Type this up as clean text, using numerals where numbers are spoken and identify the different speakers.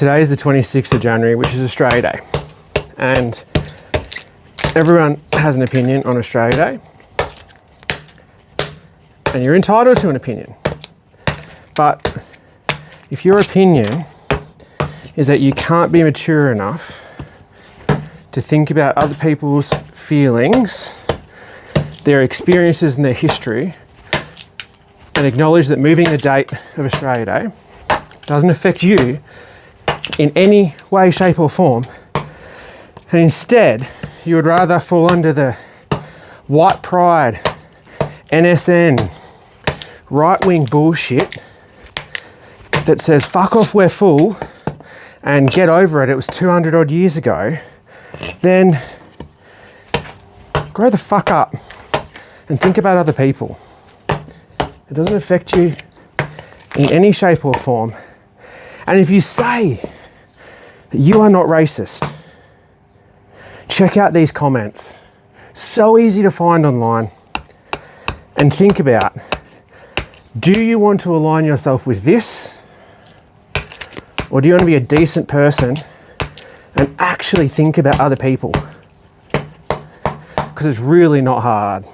Speaker 1: today is the 26th of January, which is Australia Day. And everyone has an opinion on Australia Day. And you're entitled to an opinion. But if your opinion is that you can't be mature enough to think about other people's feelings, their experiences and their history, and acknowledge that moving the date of Australia Day doesn't affect you in any way, shape or form, and instead you would rather fall under the white pride, NSN, right-wing bullshit that says fuck off, we're full, and get over it, it was 200 odd years ago, then grow the fuck up and think about other people. It doesn't affect you in any shape or form. And if you say that you are not racist, check out these comments. So easy to find online. And think about, do you want to align yourself with this? Or do you want to be a decent person and actually think about other people? Because it's really not hard.